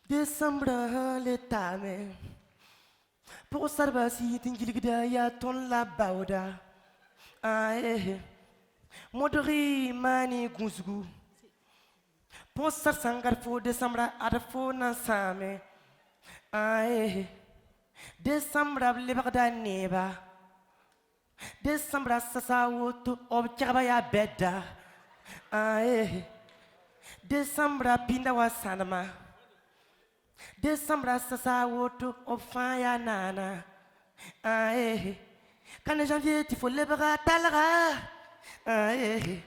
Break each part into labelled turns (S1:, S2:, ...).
S1: Décembre letame. Pour sarbasi tingilgda ya ton la bauda. Ae. Modri mani gusgu. Pour sangar fo décembre adfo nansame. Ae. Décembre lebagda neba. Décembre sasa woto obchaba ya beda. Ae. Décembre pinda wa sanama. Décembre sasa woto ofaya nana. Ae. Quand janvier il faut le bras talara. Ae.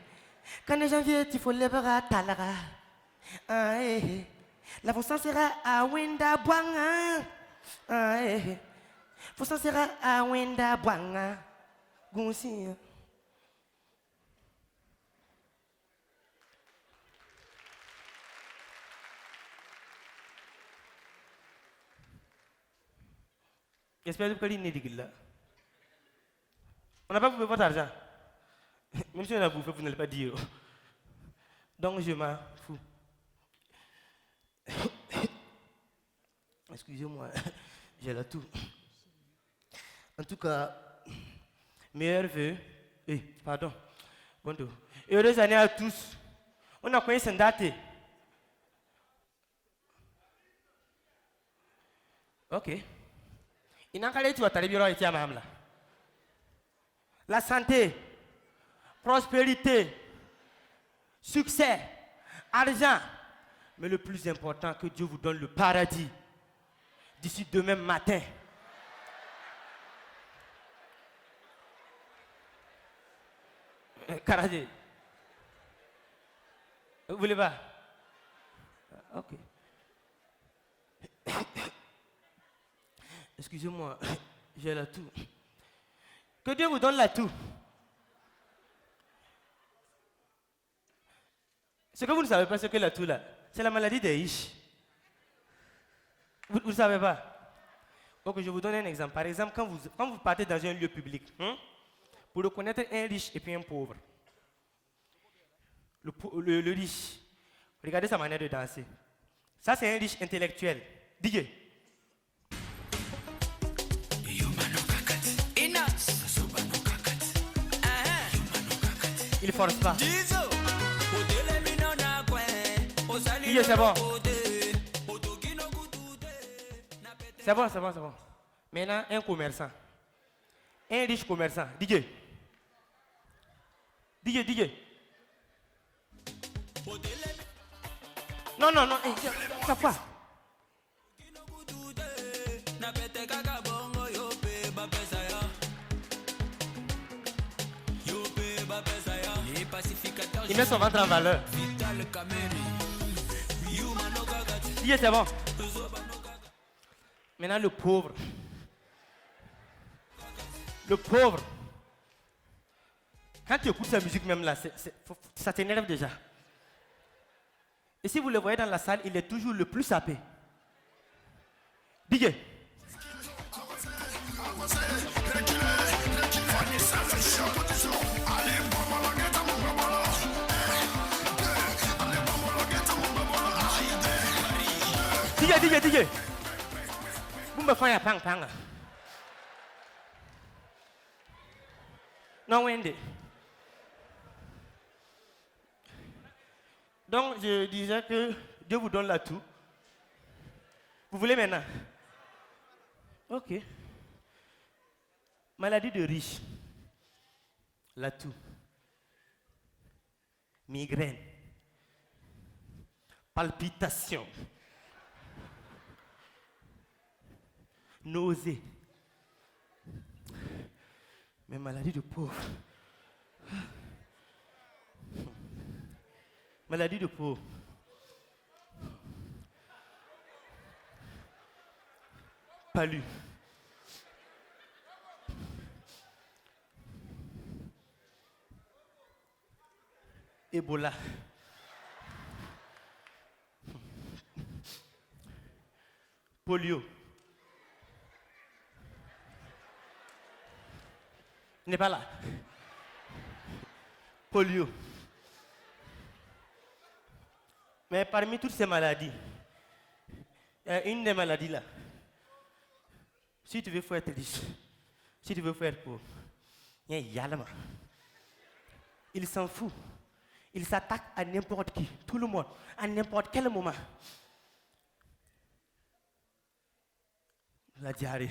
S1: Quand janvier il faut le bras talara. Ae. La fonction sera à Wenda Bwanga. Ae. Fonction sera à Wenda Bwanga. Gonsi. J'espère que vous n'êtes pas là. On n'a pas bouffé votre argent. Même si on a bouffé, vous n'allez pas dire. Donc je m'en fous. Excusez-moi, j'ai la toux. En tout cas, meilleurs vœux. Pardon. Bon dos. Heureuse année à tous. On a connu cette date. Ok. Il n'a qu'à aller à bureau et à Mamla. La santé, prospérité, succès, argent. Mais le plus important, que Dieu vous donne le paradis d'ici demain matin. Karadé. Vous voulez pas? Ok. Excusez-moi, j'ai la toux. Que Dieu vous donne la toux. Ce que vous ne savez pas, c'est que la toux là, c'est la maladie des riches. Vous ne savez pas? Ok, je vous donne un exemple. Par exemple, quand vous partez dans un lieu public, pour reconnaître un riche et puis un pauvre, le riche, regardez sa manière de danser. Ça, c'est un riche intellectuel. DJ. Il force pas. DJ, c'est bon. C'est bon, c'est bon, c'est bon. Maintenant, un commerçant. Un riche commerçant. DJ. DJ. Non, ça quoi? Il met son ventre en valeur. DJ, c'est bon. Maintenant, le pauvre. Le pauvre. Quand tu écoutes sa musique même là, ça t'énerve déjà. Et si vous le voyez dans la salle, il est toujours le plus sapé. DJ. DJ. Vous me faites un pang. Non, Wendy. Donc, je disais que Dieu vous donne la toux. Vous voulez maintenant? Ok. Maladie de riche. La toux. Migraine. Palpitation. Nausée. Mais maladie de pauvre. Maladie de pauvre. Palu. Ebola. Polio. Il n'est pas là. Polio. Mais parmi toutes ces maladies, Une des maladies là. Si tu veux faire être riche, si tu veux faire pauvre, il y a Yalama. Il s'en fout. Il s'attaque à n'importe qui, tout le monde, à n'importe quel moment. La diarrhée.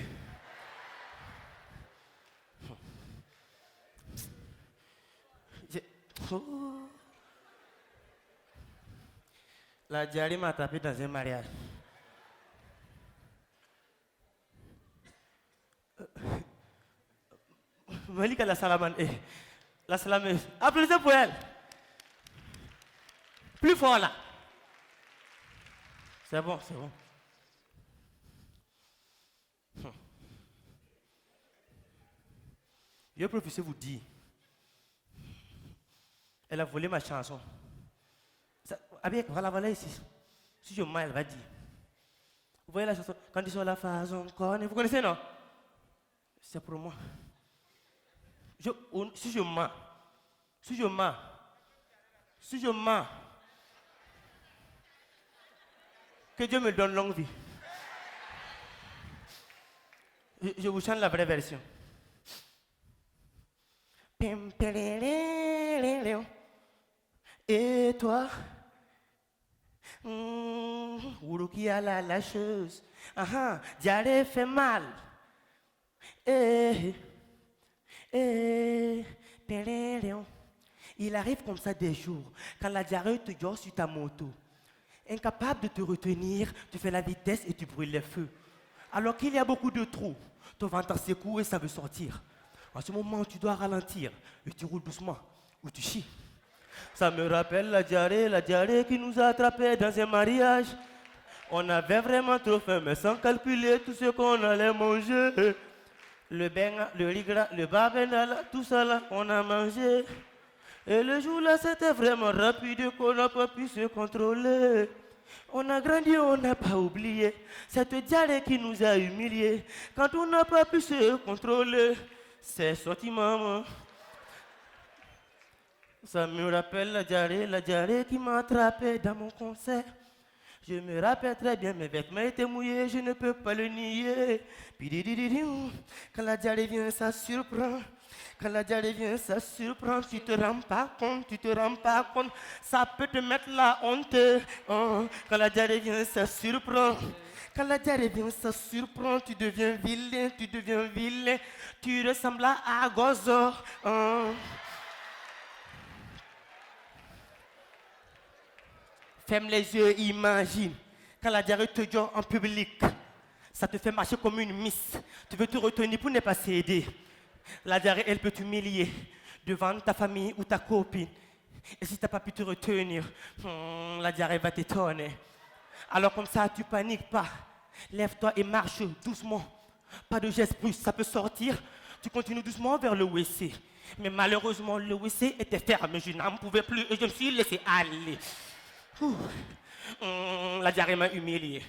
S1: Oh. La diarrhée m'a attrapé dans un mariage. Malika la salamane. La salameuse. Applaudissez pour elle. Plus fort là. C'est bon, c'est bon. Je professeur vous dit, elle a volé ma chanson. Voilà ici. Si je mens, elle va dire. Vous voyez la chanson, quand ils sont la façon connaît. Vous connaissez, non? C'est pour moi. Si je mens, que Dieu me donne longue vie. Je vous chante la vraie version. Et toi, Uruki a la lâcheuse, diarrhée fait mal. Il arrive comme ça des jours, quand la diarrhée te dort sur ta moto. Incapable de te retenir, tu fais la vitesse et tu brûles les feux. Alors qu'il y a beaucoup de trous, ton ventre secoue et ça veut sortir. En ce moment, tu dois ralentir et tu roules doucement ou tu chies. Ça me rappelle la diarrhée qui nous a attrapés dans un mariage. On avait vraiment trop faim, mais sans calculer tout ce qu'on allait manger. Le bain, le riz gras, le barbecue, tout ça là, on a mangé. Et le jour là, c'était vraiment rapide qu'on n'a pas pu se contrôler. On a grandi, on n'a pas oublié cette diarrhée qui nous a humiliés. Quand on n'a pas pu se contrôler, c'est sorti maman. Ça me rappelle la diarrhée qui m'a attrapé dans mon concert. Je me rappelle très bien, mes vêtements étaient mouillés, je ne peux pas le nier. Quand la diarrhée vient, ça surprend. Quand la diarrhée vient, ça surprend. Tu te rends pas compte, ça peut te mettre la honte. Quand la diarrhée vient, ça surprend. Quand la diarrhée vient, ça surprend. Tu deviens vilain. Tu ressembles à Gozo. Ferme les yeux, imagine. Quand la diarrhée te dort en public, ça te fait marcher comme une miss. Tu veux te retenir pour ne pas céder. La diarrhée, elle peut t'humilier devant ta famille ou ta copine. Et si tu n'as pas pu te retenir, la diarrhée va t'étonner. Alors comme ça, tu paniques pas. Lève-toi et marche doucement. Pas de geste brusque, ça peut sortir. Tu continues doucement vers le WC. Mais malheureusement, le WC était fermé. Je n'en pouvais plus et je me suis laissé aller. La diarrhée m'a humilié.